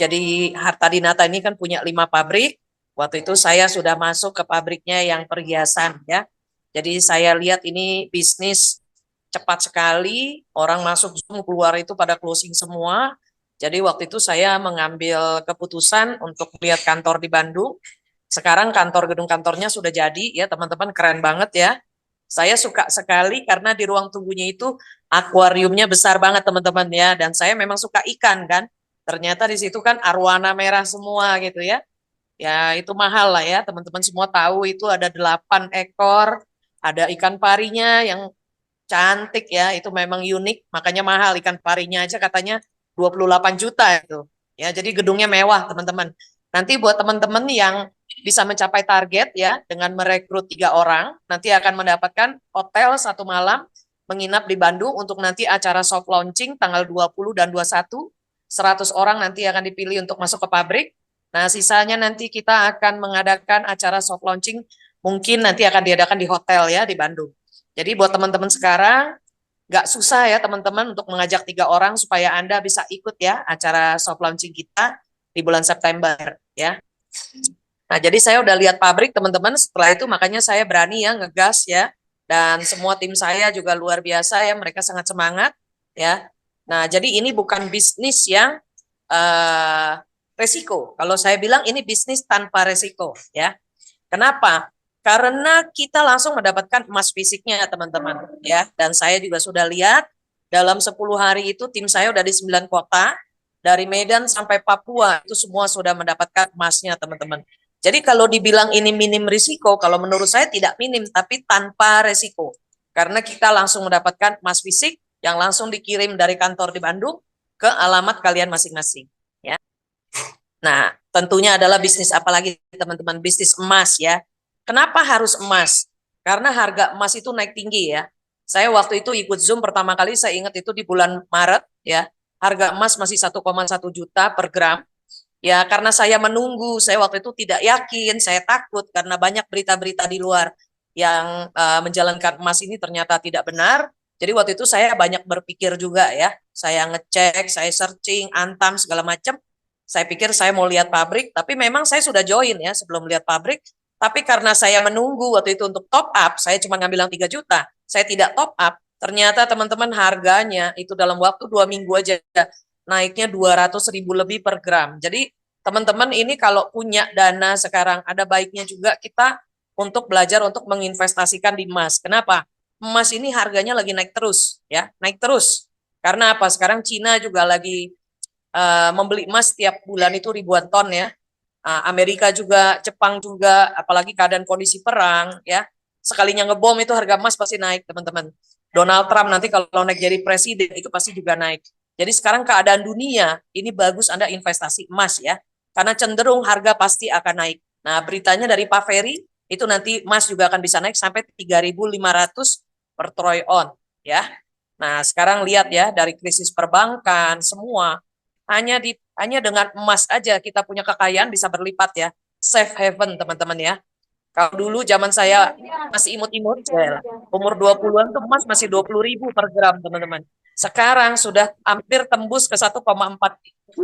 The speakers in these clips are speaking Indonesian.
Jadi Harta Dinata ini kan punya 5 pabrik. Waktu itu saya sudah masuk ke pabriknya yang perhiasan ya. Jadi saya lihat ini bisnis cepat sekali, orang masuk Zoom keluar itu pada closing semua. Jadi waktu itu saya mengambil keputusan untuk lihat kantor di Bandung. Sekarang gedung kantornya sudah jadi ya teman-teman, keren banget ya. Saya suka sekali karena di ruang tunggunya itu akuariumnya besar banget teman-teman ya. Dan saya memang suka ikan kan. Ternyata di situ kan arwana merah semua gitu ya. Ya itu mahal lah ya, teman-teman semua tahu itu ada 8 ekor, ada ikan parinya yang cantik ya, itu memang unik, makanya mahal ikan parinya aja katanya 28 juta itu. Ya, jadi gedungnya mewah, teman-teman. Nanti buat teman-teman yang bisa mencapai target ya dengan merekrut 3 orang, nanti akan mendapatkan hotel 1 malam menginap di Bandung untuk nanti acara soft launching tanggal 20 dan 21. 100 orang nanti akan dipilih untuk masuk ke pabrik. Nah, sisanya nanti kita akan mengadakan acara soft launching mungkin nanti akan diadakan di hotel ya di Bandung. Jadi buat teman-teman sekarang, nggak susah ya teman-teman untuk mengajak 3 orang supaya Anda bisa ikut ya acara soft launching kita di bulan September ya. Nah, jadi saya udah lihat pabrik teman-teman, setelah itu makanya saya berani ya ngegas ya. Dan semua tim saya juga luar biasa ya, mereka sangat semangat ya. Nah, jadi ini bukan bisnis yang resiko. Kalau saya bilang ini bisnis tanpa resiko ya. Kenapa? Karena kita langsung mendapatkan emas fisiknya teman-teman ya. Dan saya juga sudah lihat dalam 10 hari itu tim saya udah di 9 kota, dari Medan sampai Papua itu semua sudah mendapatkan emasnya teman-teman. Jadi kalau dibilang ini minim risiko, kalau menurut saya tidak minim tapi tanpa risiko. Karena kita langsung mendapatkan emas fisik yang langsung dikirim dari kantor di Bandung ke alamat kalian masing-masing ya. Nah, tentunya adalah bisnis apalagi teman-teman, bisnis emas ya. Kenapa harus emas? Karena harga emas itu naik tinggi ya. Saya waktu itu ikut Zoom pertama kali, saya ingat itu di bulan Maret ya. Harga emas masih 1,1 juta per gram. Ya, karena saya menunggu, saya waktu itu tidak yakin, saya takut karena banyak berita-berita di luar yang menjalankan emas ini ternyata tidak benar. Jadi waktu itu saya banyak berpikir juga ya. Saya ngecek, saya searching, Antam segala macam. Saya pikir saya mau lihat pabrik, tapi memang saya sudah join ya sebelum lihat pabrik. Tapi karena saya menunggu waktu itu untuk top up, saya cuma ngambil yang 3 juta. Saya tidak top up. Ternyata teman-teman harganya itu dalam waktu 2 minggu aja naiknya 200.000 lebih per gram. Jadi teman-teman ini kalau punya dana sekarang ada baiknya juga kita untuk belajar untuk menginvestasikan di emas. Kenapa? Emas ini harganya lagi naik terus ya, naik terus. Karena apa? Sekarang Cina juga lagi membeli emas setiap bulan itu ribuan ton ya. Amerika juga, Jepang juga, apalagi keadaan kondisi perang ya. Sekalinya ngebom itu harga emas pasti naik teman-teman. Donald Trump nanti kalau naik jadi presiden itu pasti juga naik. Jadi sekarang keadaan dunia ini bagus Anda investasi emas ya. Karena cenderung harga pasti akan naik. Nah, beritanya dari Pak Ferry itu nanti emas juga akan bisa naik sampai 3.500 per troy on ya. Nah, sekarang lihat ya dari krisis perbankan semua hanya dengan emas aja kita punya kekayaan bisa berlipat ya. Safe haven teman-teman ya. Kalau dulu zaman saya masih imut-imut, ya, umur 20-an tuh emas masih 20.000 per gram teman-teman. Sekarang sudah hampir tembus ke 1,4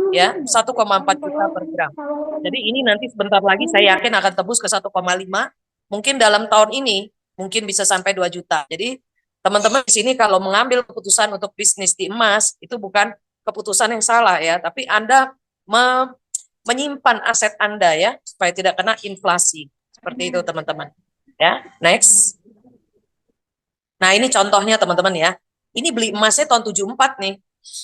ya, 1,4 juta per gram. Jadi ini nanti sebentar lagi saya yakin akan tembus ke 1,5. Mungkin dalam tahun ini mungkin bisa sampai 2 juta. Jadi teman-teman di sini kalau mengambil keputusan untuk bisnis di emas itu bukan keputusan yang salah ya, tapi Anda menyimpan aset Anda ya supaya tidak kena inflasi. Seperti itu teman-teman. Ya, next. Nah, ini contohnya teman-teman ya. Ini beli emasnya tahun 74 nih.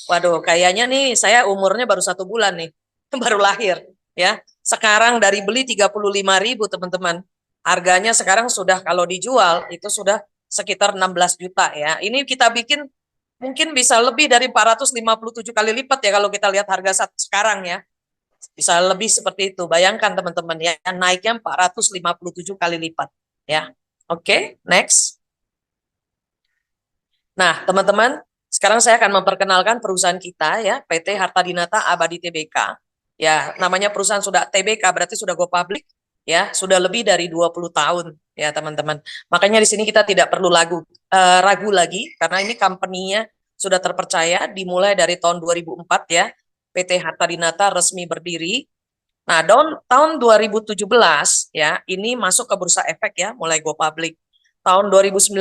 Waduh, kayaknya nih saya umurnya baru 1 bulan nih. Baru lahir ya. Sekarang dari beli 35.000 teman-teman. Harganya sekarang sudah kalau dijual itu sudah sekitar 16 juta ya. Ini kita bikin mungkin bisa lebih dari 457 kali lipat ya kalau kita lihat harga saat sekarang ya. Bisa lebih seperti itu. Bayangkan teman-teman ya, naiknya 457 kali lipat ya. Oke, next. Nah, teman-teman, sekarang saya akan memperkenalkan perusahaan kita ya, PT Harta Dinata Abadi Tbk. Ya, namanya perusahaan sudah Tbk berarti sudah go public ya, sudah lebih dari 20 tahun ya, teman-teman. Makanya di sini kita tidak perlu ragu lagi karena ini company-nya sudah terpercaya dimulai dari tahun 2004 ya. PT Harta Dinata resmi berdiri. Nah, tahun 2017 ya, ini masuk ke bursa efek ya, mulai go public. Tahun 2019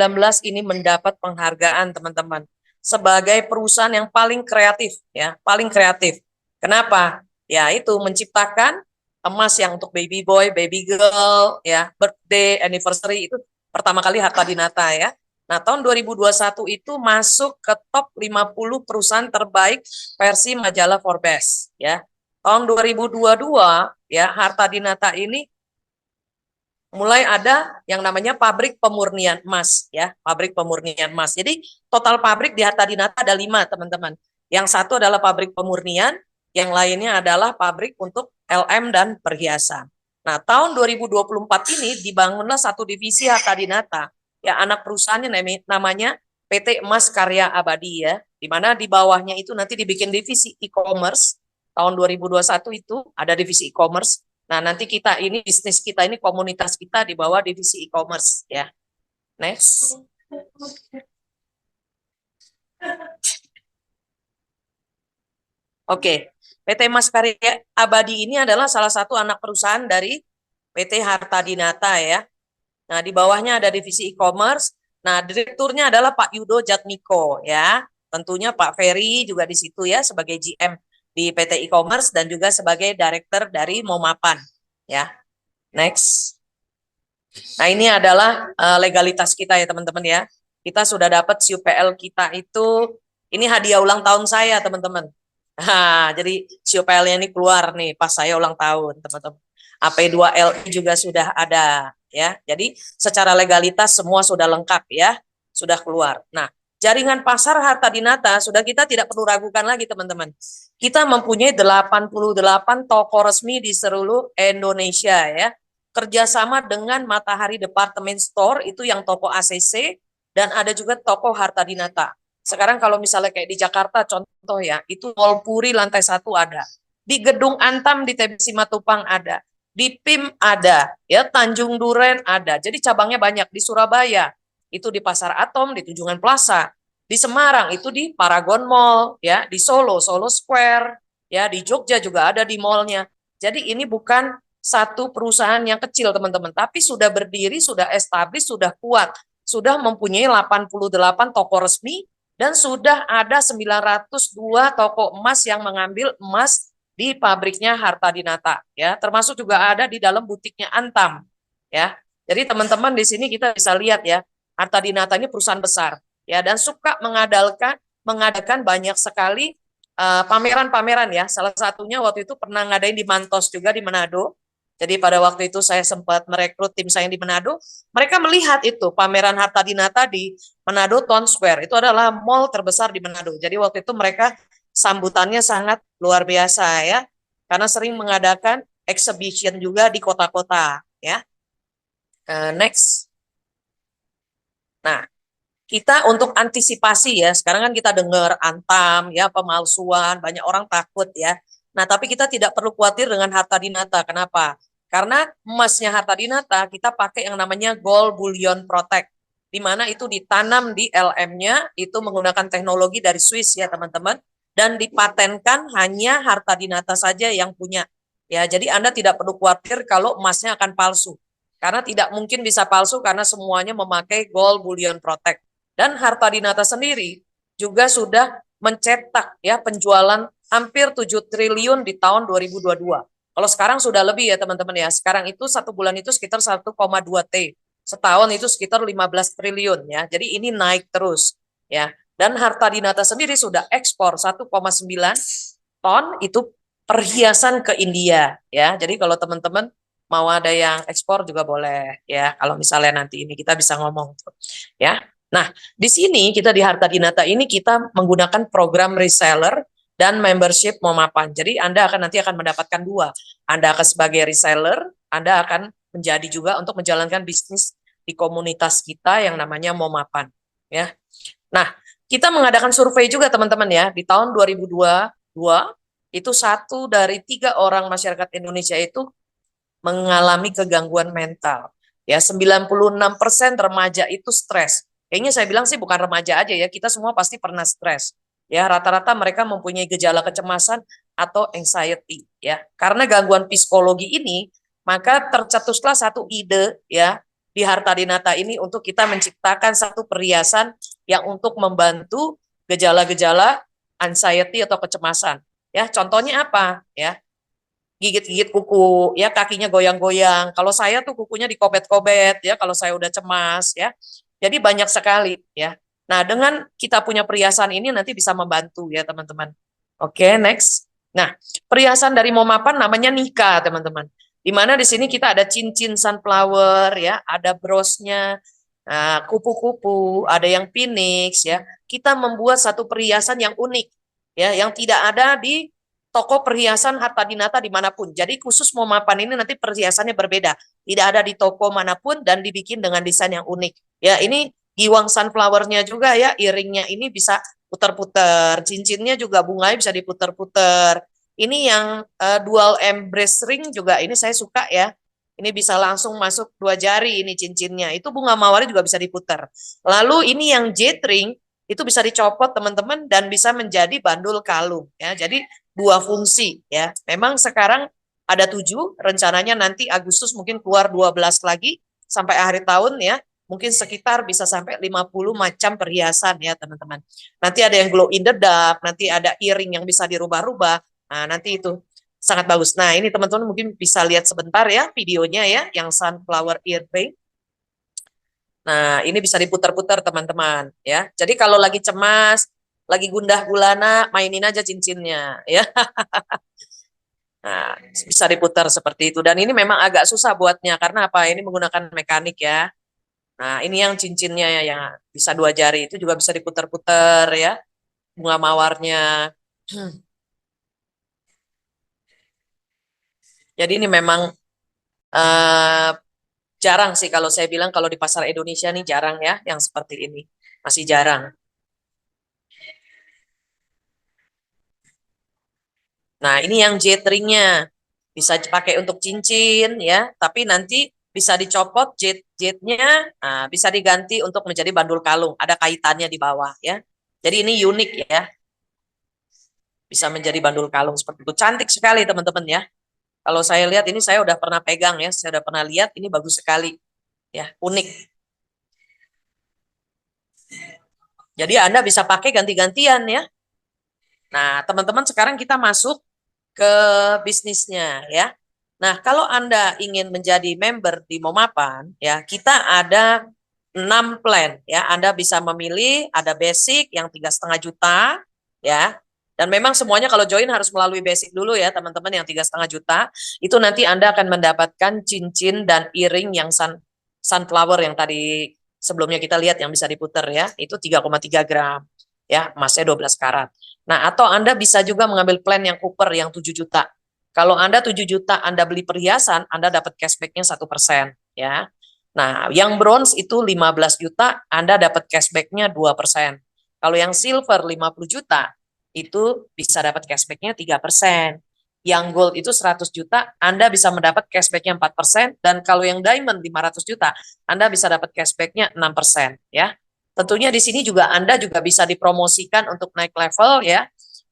ini mendapat penghargaan teman-teman sebagai perusahaan yang paling kreatif ya, paling kreatif. Kenapa? Ya, itu menciptakan emas yang untuk baby boy, baby girl ya, birthday, anniversary itu pertama kali Harta Dinata ya. Nah, tahun 2021 itu masuk ke top 50 perusahaan terbaik versi majalah Forbes ya. Tahun 2022 ya, Harta Dinata ini mulai ada yang namanya pabrik pemurnian emas ya, pabrik pemurnian emas. Jadi total pabrik di Harta Dinata ada 5 teman-teman. Yang satu adalah pabrik pemurnian, yang lainnya adalah pabrik untuk LM dan perhiasan. Nah, tahun 2024 ini dibangunlah satu divisi Harta Dinata. Ya, anak perusahaannya namanya PT Emas Karya Abadi ya, di mana di bawahnya itu nanti dibikin divisi e-commerce. Tahun 2021 itu ada divisi e-commerce. Nah, nanti kita ini bisnis kita ini komunitas kita di bawah divisi e-commerce ya. Next. Oke, PT Mas Karya Abadi ini adalah salah satu anak perusahaan dari PT Harta Dinata ya. Nah, di bawahnya ada divisi e-commerce. Nah, direkturnya adalah Pak Yudo Jatmiko ya. Tentunya Pak Ferry juga di situ ya sebagai GM di PT e-commerce dan juga sebagai director dari Momapan ya. Next. Nah, ini adalah legalitas kita ya teman-teman ya. Kita sudah dapat SUPL kita itu, ini hadiah ulang tahun saya teman-teman. Nah, jadi SUPL-nya ini keluar nih pas saya ulang tahun teman-teman. AP2LI juga sudah ada ya. Jadi secara legalitas semua sudah lengkap ya, sudah keluar. Nah, jaringan pasar Harta Dinata sudah kita tidak perlu ragukan lagi teman-teman. Kita mempunyai 88 toko resmi di seluruh Indonesia ya. Kerjasama dengan Matahari Department Store itu yang toko ACC dan ada juga toko Harta Dinata. Sekarang kalau misalnya kayak di Jakarta contoh ya, itu Mall Puri lantai 1 ada. Di Gedung Antam di TB Simatupang ada. Di PIM ada, ya Tanjung Duren ada. Jadi cabangnya banyak di Surabaya. Itu di Pasar Atom, di Tunjungan Plaza. Di Semarang itu di Paragon Mall, ya, di Solo, Solo Square, ya, di Jogja juga ada di mallnya. Jadi ini bukan satu perusahaan yang kecil teman-teman, tapi sudah berdiri, sudah establis, sudah kuat, sudah mempunyai 88 toko resmi dan sudah ada 902 toko emas yang mengambil emas di pabriknya Harta Dinata ya, termasuk juga ada di dalam butiknya Antam ya. Jadi teman-teman di sini kita bisa lihat ya, Harta Dinata ini perusahaan besar ya dan suka mengadakan banyak sekali pameran-pameran ya. Salah satunya waktu itu pernah ngadain di Mantos juga di Manado. Jadi pada waktu itu saya sempat merekrut tim saya di Manado. Mereka melihat itu pameran Harta Dinata di Manado Town Square. Itu adalah mall terbesar di Manado. Jadi waktu itu mereka sambutannya sangat luar biasa ya. Karena sering mengadakan exhibition juga di kota-kota ya. Next. Nah, kita untuk antisipasi ya. Sekarang kan kita dengar Antam ya, pemalsuan, banyak orang takut ya. Nah, tapi kita tidak perlu khawatir dengan Harta Dinata. Kenapa? Karena emasnya Harta Dinata kita pakai yang namanya Gold Bullion Protect, di mana itu ditanam di LM-nya, itu menggunakan teknologi dari Swiss ya teman-teman, dan dipatenkan hanya Harta Dinata saja yang punya. Ya, jadi Anda tidak perlu khawatir kalau emasnya akan palsu. Karena tidak mungkin bisa palsu karena semuanya memakai Gold Bullion Protect. Dan Harta Dinata sendiri juga sudah mencetak ya penjualan hampir 7 triliun di tahun 2022. Kalau sekarang sudah lebih ya teman-teman ya. Sekarang itu satu bulan itu sekitar 1,2 T. Setahun itu sekitar 15 triliun ya. Jadi ini naik terus ya. Dan Harta Dinata sendiri sudah ekspor 1,9 ton itu perhiasan ke India ya. Jadi kalau teman-teman mau ada yang ekspor juga boleh ya. Kalau misalnya nanti ini kita bisa ngomong ya. Nah, di sini kita di Harta Dinata ini kita menggunakan program reseller dan membership Momapan. Jadi Anda nanti akan mendapatkan dua. Anda akan sebagai reseller, Anda akan menjadi juga untuk menjalankan bisnis di komunitas kita yang namanya Momapan. Ya. Nah, kita mengadakan survei juga teman-teman ya. Di tahun 2022, itu 1 dari 3 orang masyarakat Indonesia itu mengalami kegangguan mental. Ya, 96% remaja itu stres. Kayaknya saya bilang sih bukan remaja aja ya, kita semua pasti pernah stres. Ya, rata-rata mereka mempunyai gejala kecemasan atau anxiety ya. Karena gangguan psikologi ini, maka tercetuslah satu ide ya di Harta Dinata ini untuk kita menciptakan satu perhiasan yang untuk membantu gejala-gejala anxiety atau kecemasan. Ya, contohnya apa? Ya, gigit-gigit kuku, ya kakinya goyang-goyang. Kalau saya tuh kukunya dikobet-kobet, ya kalau saya udah cemas, ya. Jadi banyak sekali, ya. Nah, dengan kita punya perhiasan ini nanti bisa membantu ya teman-teman. Oke, next. Nah, perhiasan dari Momapan namanya Nika, teman-teman. Di mana di sini kita ada cincin sunflower, ya, ada brosnya, nah, kupu-kupu, ada yang phoenix, ya. Kita membuat satu perhiasan yang unik, ya, yang tidak ada di toko perhiasan Harta Dinata dimanapun. Jadi khusus Momapan ini nanti perhiasannya berbeda, tidak ada di toko manapun dan dibikin dengan desain yang unik. Ya, ini giwang sunflower-nya juga ya, earring-nya ini bisa putar-putar, cincinnya juga bunganya bisa diputar-putar. Ini yang dual embrace ring juga ini saya suka ya. Ini bisa langsung masuk 2 jari ini cincinnya. Itu bunga mawar juga bisa diputar. Lalu ini yang jade ring itu bisa dicopot teman-teman dan bisa menjadi bandul kalung ya. Jadi 2 fungsi ya. Memang sekarang ada 7, rencananya nanti Agustus mungkin keluar 12 lagi sampai akhir tahun ya. Mungkin sekitar bisa sampai 50 macam perhiasan ya teman-teman. Nanti ada yang glow in the dark, nanti ada earring yang bisa dirubah-rubah. Nah, nanti itu sangat bagus. Nah, ini teman-teman mungkin bisa lihat sebentar ya videonya ya, yang sunflower earring. Nah, ini bisa diputar-putar teman-teman ya. Jadi kalau lagi cemas, lagi gundah gulana, mainin aja cincinnya ya. Nah, bisa diputar seperti itu. Dan ini memang agak susah buatnya karena apa? Ini menggunakan mekanik ya. Nah, ini yang cincinnya yang bisa 2 jari itu juga bisa diputar-putar ya. Bunga mawarnya. Jadi ini memang eh, jarang sih kalau saya bilang kalau di pasar Indonesia nih jarang ya yang seperti ini. Masih jarang. Nah, ini yang jade ringnya. Bisa dipakai untuk cincin ya, tapi nanti bisa dicopot jade-nya, nah, bisa diganti untuk menjadi bandul kalung. Ada kaitannya di bawah ya. Jadi ini unik ya, bisa menjadi bandul kalung seperti itu. Cantik sekali teman-teman ya. Kalau saya lihat ini saya udah pernah pegang ya, saya udah pernah lihat ini bagus sekali ya, unik. Jadi Anda bisa pakai ganti-gantian ya. Nah, teman-teman sekarang kita masuk ke bisnisnya ya. Nah, kalau Anda ingin menjadi member di Momapan ya, kita ada 6 plan ya. Anda bisa memilih ada basic yang 3,5 juta ya. Dan memang semuanya kalau join harus melalui basic dulu ya teman-teman yang 3,5 juta. Itu nanti Anda akan mendapatkan cincin dan earring yang sunflower yang tadi sebelumnya kita lihat yang bisa diputar ya. Itu 3,3 gram ya, emasnya 12 karat. Nah, atau Anda bisa juga mengambil plan yang Cooper yang 7 juta. Kalau Anda 7 juta Anda beli perhiasan, Anda dapat cashback-nya 1% ya. Nah, yang bronze itu 15 juta, Anda dapat cashback-nya 2%. Kalau yang silver 50 juta, itu bisa dapat cashback-nya 3%. Yang gold itu 100 juta, Anda bisa mendapat cashback-nya 4%. Dan kalau yang diamond 500 juta, Anda bisa dapat cashback-nya 6% ya. Tentunya di sini juga Anda juga bisa dipromosikan untuk naik level ya.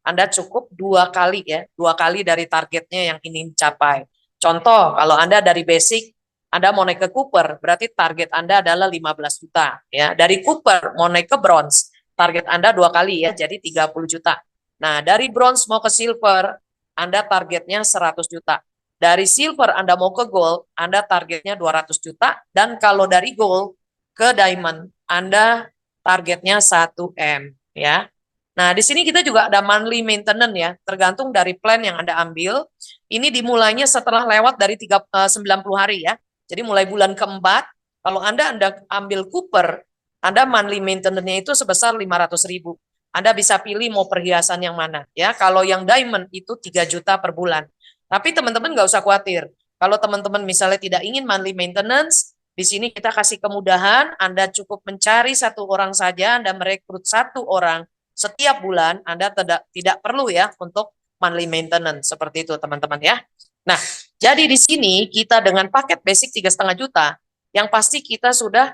Anda cukup 2 kali ya, 2 kali dari targetnya yang ingin dicapai. Contoh, kalau Anda dari basic, Anda mau naik ke Cooper, berarti target Anda adalah 15 juta. Ya. Dari Cooper mau naik ke bronze, target Anda 2 kali ya, jadi 30 juta. Nah, dari bronze mau ke silver, Anda targetnya 100 juta. Dari silver Anda mau ke gold, Anda targetnya 200 juta. Dan kalau dari gold ke diamond, Anda targetnya 1M ya. Nah, di sini kita juga ada monthly maintenance ya, tergantung dari plan yang Anda ambil. Ini dimulainya setelah lewat dari 90 hari ya. Jadi mulai bulan keempat, kalau Anda ambil Cooper, Anda monthly maintenance-nya itu sebesar 500.000. Anda bisa pilih mau perhiasan yang mana ya. Kalau yang diamond itu 3 juta per bulan. Tapi teman-teman nggak usah khawatir. Kalau teman-teman misalnya tidak ingin monthly maintenance, di sini kita kasih kemudahan, Anda cukup mencari 1 orang saja, Anda merekrut 1 orang setiap bulan. Anda tidak perlu ya untuk monthly maintenance seperti itu teman-teman ya. Nah, jadi di sini kita dengan paket basic 3,5 juta, yang pasti kita sudah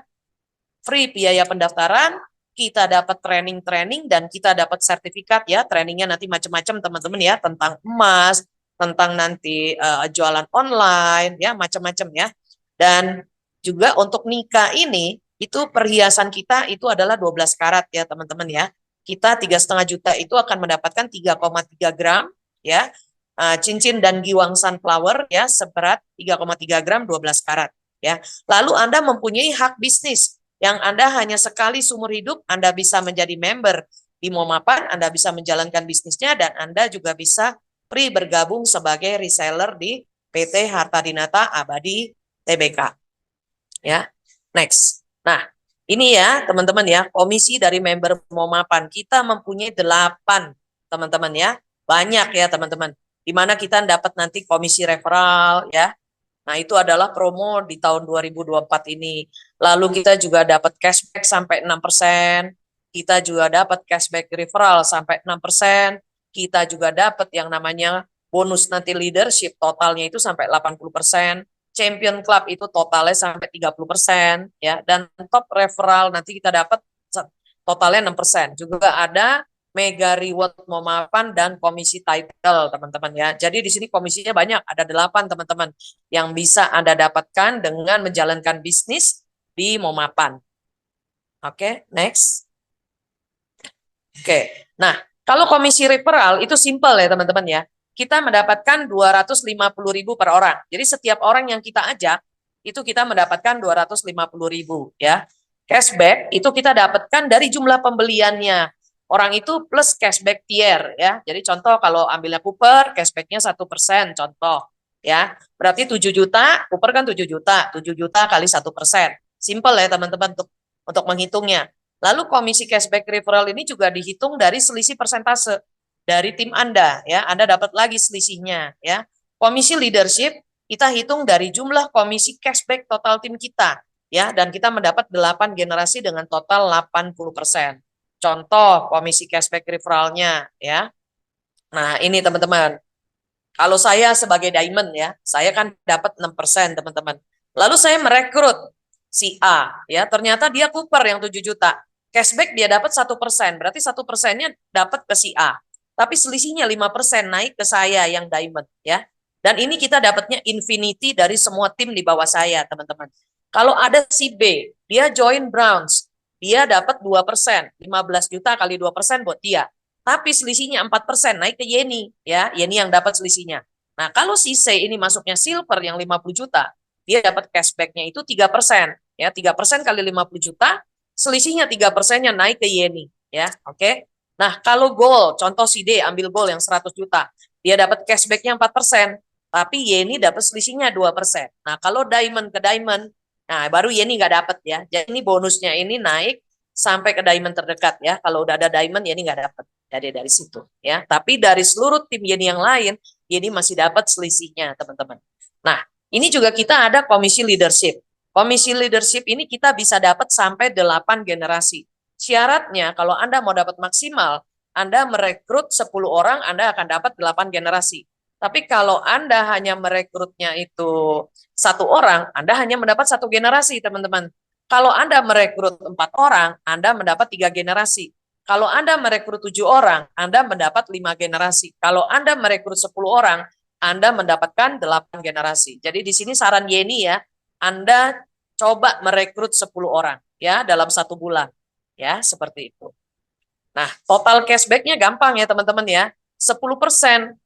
free biaya pendaftaran, kita dapat training-training, dan kita dapat sertifikat ya, trainingnya nanti macam-macam teman-teman ya, tentang emas, tentang nanti jualan online ya, macam-macam ya. Dan juga untuk nikah ini, itu perhiasan kita itu adalah 12 karat ya teman-teman ya. Kita 3,5 juta itu akan mendapatkan 3,3 gram ya, cincin dan giwang sunflower ya, seberat 3,3 gram 12 karat ya. Lalu Anda mempunyai hak bisnis yang Anda hanya sekali seumur hidup. Anda bisa menjadi member di Momapan, Anda bisa menjalankan bisnisnya, dan Anda juga bisa free bergabung sebagai reseller di PT Harta Dinata Abadi TBK. Ya, next. Nah, ini ya teman-teman ya, komisi dari member Momapan. Kita mempunyai 8 teman-teman ya, banyak ya teman-teman. Di mana kita dapat nanti komisi referral ya. Nah, itu adalah promo di tahun 2024 ini. Lalu kita juga dapat cashback sampai 6%. Kita juga dapat cashback referral sampai 6%. Kita juga dapat yang namanya bonus nanti leadership, totalnya itu sampai 80%. Champion Club itu totalnya sampai 30% ya. Dan top referral nanti kita dapat totalnya 6%. Juga ada Mega Reward Momapan dan komisi title teman-teman ya. Jadi di sini komisinya banyak, ada 8 teman-teman yang bisa Anda dapatkan dengan menjalankan bisnis di Momapan. Oke, next. Oke. Nah, kalau komisi referral itu simple ya teman-teman ya. Kita mendapatkan 250.000 per orang. Jadi setiap orang yang kita ajak itu kita mendapatkan 250.000 ya. Cashback itu kita dapatkan dari jumlah pembeliannya. Orang itu plus cashback tier ya. Jadi contoh kalau ambilnya Cooper, cashbacknya 1% contoh ya. Berarti 7 juta, Cooper kan 7 juta, 7 juta kali 1%. Simple ya teman-teman untuk menghitungnya. Lalu komisi cashback referral ini juga dihitung dari selisih persentase dari tim Anda ya. Anda dapat lagi selisihnya ya. Komisi leadership kita hitung dari jumlah komisi cashback total tim kita ya, dan kita mendapat 8 generasi dengan total 80%. Contoh komisi cashback referralnya ya. Nah, ini teman-teman. Kalau saya sebagai diamond ya, saya kan dapat 6% teman-teman. Lalu saya merekrut si A ya, ternyata dia Cooper yang 7 juta. Cashback dia dapat 1%, berarti 1%-nya dapat ke si A. Tapi selisihnya 5% naik ke saya yang diamond ya. Dan ini kita dapatnya infinity dari semua tim di bawah saya, teman-teman. Kalau ada si B, dia join Browns, dia dapat 2%, 15 juta kali 2% buat dia. Tapi selisihnya 4% naik ke Yeni, ya. Yeni yang dapat selisihnya. Nah, kalau si C ini masuknya silver yang 50 juta, dia dapat cashback-nya itu 3%, ya. 3% kali 50 juta, selisihnya 3%-nya naik ke Yeni, ya. Oke. Nah, kalau gold, contoh si D ambil gold yang 100 juta, dia dapat cashback-nya 4%, tapi Yeni dapat selisihnya 2%. Nah, kalau diamond ke diamond, nah, baru Yeni nggak dapat ya. Jadi ini bonusnya ini naik sampai ke diamond terdekat ya. Kalau udah ada diamond Yeni nggak dapat. Jadi dari situ ya. Tapi dari seluruh tim Yeni yang lain, Yeni masih dapat selisihnya teman-teman. Nah, ini juga kita ada komisi leadership. Komisi leadership ini kita bisa dapat sampai 8 generasi. Syaratnya kalau Anda mau dapat maksimal, Anda merekrut 10 orang, Anda akan dapat 8 generasi. Tapi kalau Anda hanya merekrutnya itu 1 orang, Anda hanya mendapat 1 generasi, teman-teman. Kalau Anda merekrut 4 orang, Anda mendapat 3 generasi. Kalau Anda merekrut 7 orang, Anda mendapat 5 generasi. Kalau Anda merekrut 10 orang, Anda mendapatkan 8 generasi. Jadi di sini saran Yeni ya, Anda coba merekrut 10 orang ya dalam 1 bulan. Ya, seperti itu. Nah, total cashback-nya gampang ya, teman-teman ya. 10%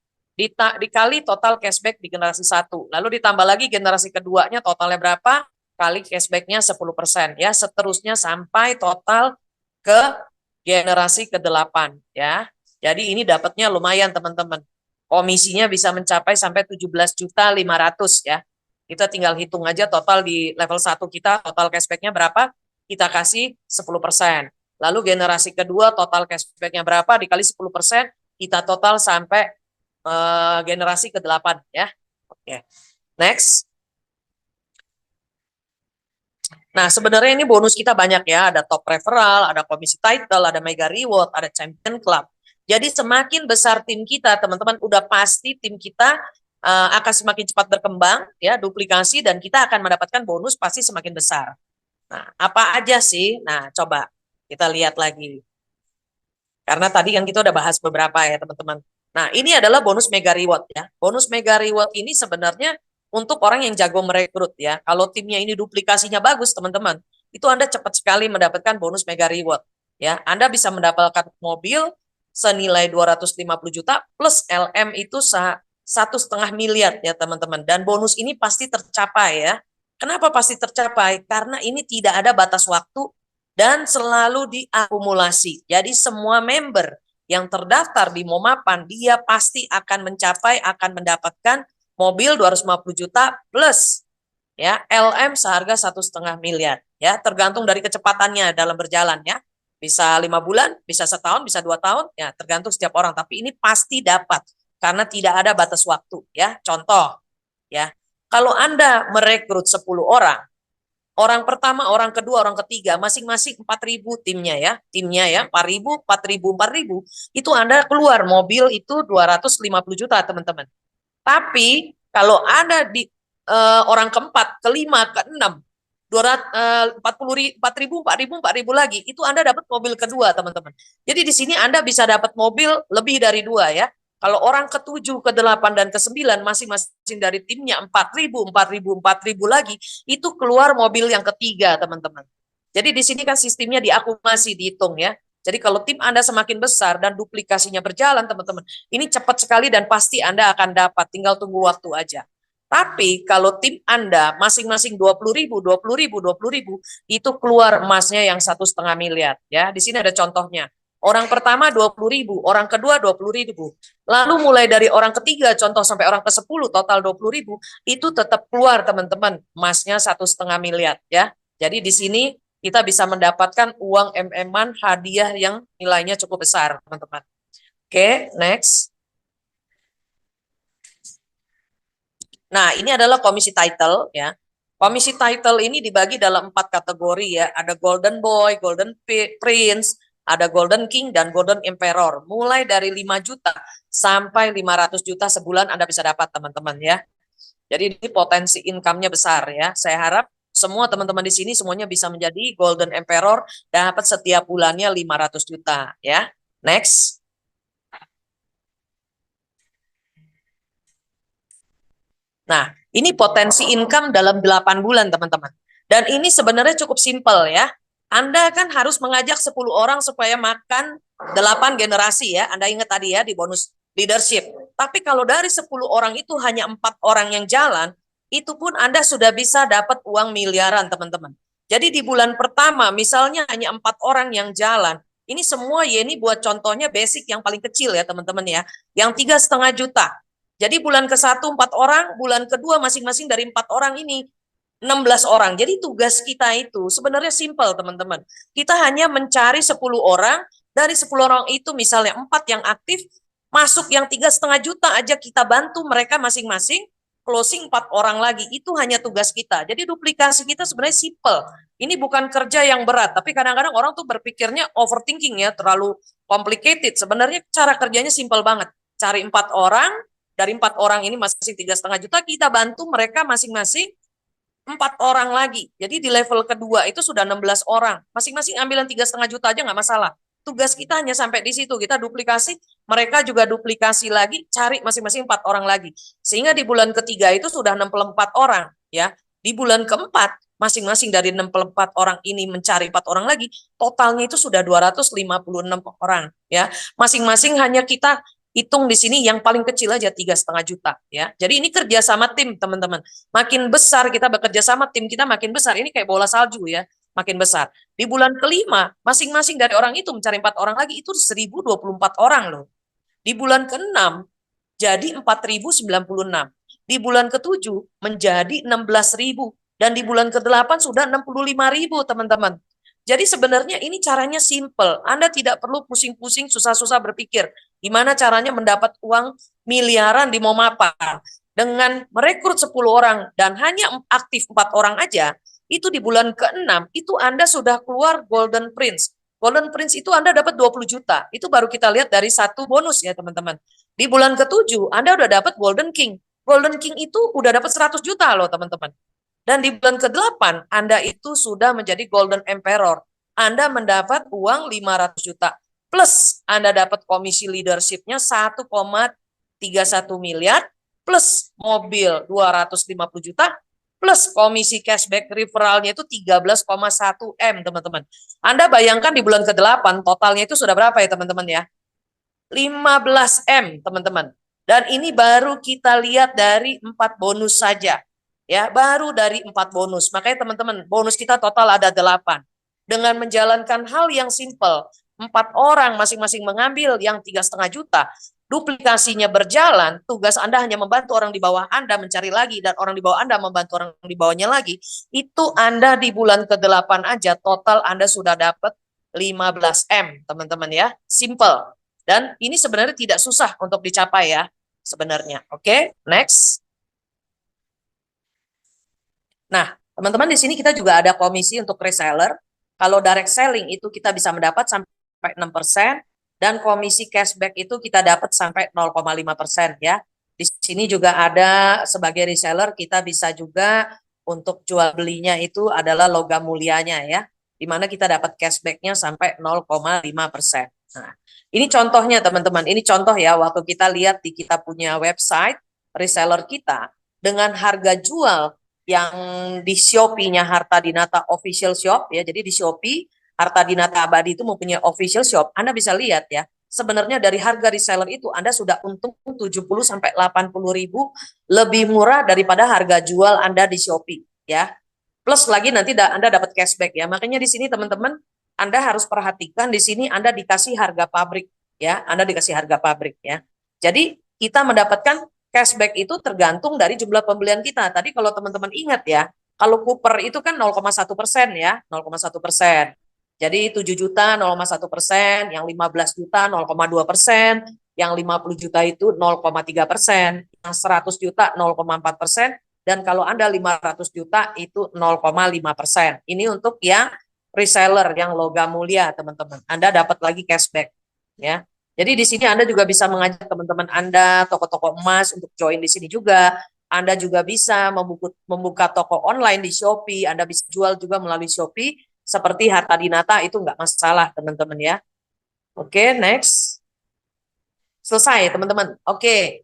dikali total cashback di generasi 1. Lalu ditambah lagi generasi keduanya totalnya berapa? Kali cashback-nya 10% ya. Seterusnya sampai total ke generasi ke-8 ya. Jadi ini dapatnya lumayan teman-teman. Komisinya bisa mencapai sampai 17.500.000 ya. Kita tinggal hitung aja total di level 1 kita total cashback-nya berapa? Kita kasih 10%. Lalu generasi kedua total cashback-nya berapa? Dikali 10%, kita total sampai generasi ke-8 ya. Oke. Next. Nah, sebenarnya ini bonus kita banyak ya, ada top referral, ada komisi title, ada mega reward, ada champion club. Jadi semakin besar tim kita, teman-teman, udah pasti tim kita akan semakin cepat berkembang ya, duplikasi, dan kita akan mendapatkan bonus pasti semakin besar. Nah, apa aja sih? Nah, coba Kita lihat lagi. Karena tadi kan kita udah bahas beberapa ya teman-teman. Nah ini adalah bonus mega reward ya. Bonus mega reward ini sebenarnya untuk orang yang jago merekrut ya. Kalau timnya ini duplikasinya bagus teman-teman, itu Anda cepat sekali mendapatkan bonus mega reward ya. Anda bisa mendapatkan mobil senilai 250 juta plus LM itu 1,5 miliar ya teman-teman. Dan bonus ini pasti tercapai ya. Kenapa pasti tercapai? Karena ini tidak ada batas waktu dan selalu diakumulasi. Jadi semua member yang terdaftar di Momapan, dia pasti akan mendapatkan mobil 250 juta plus ya LM seharga 1,5 miliar ya, tergantung dari kecepatannya dalam berjalan ya. Bisa 5 bulan, bisa setahun, bisa 2 tahun ya, tergantung setiap orang. Tapi ini pasti dapat karena tidak ada batas waktu ya. Contoh ya, kalau Anda merekrut 10 orang, orang pertama, orang kedua, orang ketiga, masing-masing 4.000 timnya ya, 4.000, 4.000, 4.000, itu Anda keluar mobil itu 250 juta teman-teman. Tapi kalau ada di orang keempat, kelima, keenam, 4.000 lagi, itu Anda dapat mobil kedua teman-teman. Jadi di sini Anda bisa dapat mobil lebih dari 2 ya. Kalau orang ke-7, ke-8, dan ke-9 masing-masing dari timnya 4.000, 4.000, 4.000 lagi, itu keluar mobil yang ketiga, teman-teman. Jadi di sini kan sistemnya diakumulasi, dihitung ya. Jadi kalau tim Anda semakin besar dan duplikasinya berjalan, teman-teman, ini cepat sekali dan pasti Anda akan dapat, tinggal tunggu waktu aja. Tapi kalau tim Anda masing-masing 20.000, 20.000, 20.000, itu keluar emasnya yang 1,5 miliar ya. Di sini ada contohnya. Orang pertama 20.000, orang kedua 20.000. Lalu mulai dari orang ketiga, contoh sampai orang ke-10, total 20.000, itu tetap keluar teman-teman, emasnya 1,5 miliar ya. Jadi di sini kita bisa mendapatkan uang MM-an hadiah yang nilainya cukup besar teman-teman. Oke, next. Nah, ini adalah komisi title ya. Komisi title ini dibagi dalam 4 kategori ya. Ada Golden Boy, Golden Prince, ada Golden King, dan Golden Emperor. Mulai dari 5 juta sampai 500 juta sebulan Anda bisa dapat teman-teman ya. Jadi ini potensi income-nya besar ya. Saya harap semua teman-teman di sini semuanya bisa menjadi Golden Emperor, dapat setiap bulannya 500 juta ya. Next. Nah, ini potensi income dalam 8 bulan teman-teman. Dan ini sebenarnya cukup simpel ya. Anda kan harus mengajak 10 orang supaya makan 8 generasi ya. Anda ingat tadi ya di bonus leadership. Tapi kalau dari 10 orang itu hanya 4 orang yang jalan, itu pun Anda sudah bisa dapat uang miliaran teman-teman. Jadi di bulan pertama misalnya hanya 4 orang yang jalan. Ini semua ya, ini buat contohnya basic yang paling kecil ya teman-teman ya. Yang 3,5 juta. Jadi bulan ke-1 4 orang, bulan kedua masing-masing dari 4 orang ini 16 orang. Jadi tugas kita itu sebenarnya simpel teman-teman. Kita hanya mencari 10 orang, dari 10 orang itu misalnya 4 yang aktif, masuk yang 3,5 juta aja kita bantu mereka masing-masing, closing 4 orang lagi. Itu hanya tugas kita. Jadi duplikasi kita sebenarnya simpel. Ini bukan kerja yang berat, tapi kadang-kadang orang tuh berpikirnya overthinking ya, terlalu complicated. Sebenarnya cara kerjanya simpel banget. Cari 4 orang, dari 4 orang ini masing-masing 3,5 juta, kita bantu mereka masing-masing 4 orang lagi. Jadi di level kedua itu sudah 16 orang. Masing-masing ambilan 3,5 juta aja nggak masalah. Tugas kita hanya sampai di situ. Kita duplikasi, mereka juga duplikasi lagi, cari masing-masing 4 orang lagi. Sehingga di bulan ketiga itu sudah 64 orang. Ya. Di bulan keempat, masing-masing dari 64 orang ini mencari 4 orang lagi, totalnya itu sudah 256 orang. Ya. Masing-masing hanya kita hitung di sini yang paling kecil aja 3,5 juta ya. Jadi ini kerja sama tim teman-teman. Makin besar kita bekerja sama tim kita makin besar. Ini kayak bola salju ya, makin besar. Di bulan kelima masing-masing dari orang itu mencari 4 orang lagi, itu 1.024 orang loh. Di bulan ke-6 jadi 4.096. Di bulan ke-7 menjadi 16.000 dan di bulan ke-8 sudah 65.000 teman-teman. Jadi sebenarnya ini caranya simple. Anda tidak perlu pusing-pusing susah-susah berpikir gimana caranya mendapat uang miliaran di Momapan. Dengan merekrut 10 orang dan hanya aktif 4 orang aja, itu di bulan ke-6 itu Anda sudah keluar Golden Prince. Golden Prince itu Anda dapat 20 juta. Itu baru kita lihat dari satu bonus ya teman-teman. Di bulan ke-7 Anda udah dapat Golden King. Golden King itu udah dapat 100 juta loh teman-teman. Dan di bulan ke-8 Anda itu sudah menjadi Golden Emperor. Anda mendapat uang 500 juta. Plus Anda dapat komisi leadership-nya 1,31 miliar, plus mobil 250 juta, plus komisi cashback referralnya itu 13,1 M, teman-teman. Anda bayangkan di bulan ke-8 totalnya itu sudah berapa ya, teman-teman ya? 15 M, teman-teman. Dan ini baru kita lihat dari 4 bonus saja. Ya, baru dari 4 bonus. Makanya teman-teman, bonus kita total ada 8. Dengan menjalankan hal yang simple, 4 orang masing-masing mengambil yang 3,5 juta, duplikasinya berjalan, tugas Anda hanya membantu orang di bawah Anda mencari lagi, dan orang di bawah Anda membantu orang di bawahnya lagi. Itu Anda di bulan ke-8 aja, total Anda sudah dapat 15 M, teman-teman ya. Simple. Dan ini sebenarnya tidak susah untuk dicapai ya, sebenarnya. Oke, next. Nah, teman-teman di sini kita juga ada komisi untuk reseller. Kalau direct selling itu kita bisa mendapat sampai 6%, dan komisi cashback itu kita dapat sampai 0,5% ya. Di sini juga ada sebagai reseller kita bisa juga untuk jual belinya itu adalah logam mulianya ya, di mana kita dapat cashbacknya sampai 0,5%. Nah, ini contohnya teman-teman, ini contoh ya waktu kita lihat di kita punya website reseller kita dengan harga jual yang di Shopee-nya Harta Dinata Official Shop ya. Jadi di Shopee Harta Dinata Abadi itu mempunyai official shop. Anda bisa lihat ya. Sebenarnya dari harga reseller itu Anda sudah untung 70 sampai 80 ribu lebih murah daripada harga jual Anda di Shopee ya. Plus lagi nanti Anda dapat cashback ya. Makanya di sini teman-teman Anda harus perhatikan di sini Anda dikasih harga pabrik ya. Anda dikasih harga pabrik ya. Jadi kita mendapatkan cashback itu tergantung dari jumlah pembelian kita. Tadi kalau teman-teman ingat ya, kalau Cooper itu kan 0,1% ya, 0,1%. Jadi 7 juta 0,1%, yang 15 juta 0,2%, yang 50 juta itu 0,3%, yang 100 juta 0,4%, dan kalau Anda 500 juta itu 0,5%. Ini untuk yang reseller yang logam mulia, teman-teman. Anda dapat lagi cashback ya. Jadi di sini Anda juga bisa mengajak teman-teman Anda, toko-toko emas untuk join di sini juga. Anda juga bisa membuka toko online di Shopee, Anda bisa jual juga melalui Shopee, seperti Harta Dinata itu nggak masalah teman-teman ya. Oke, next. Selesai teman-teman. Oke,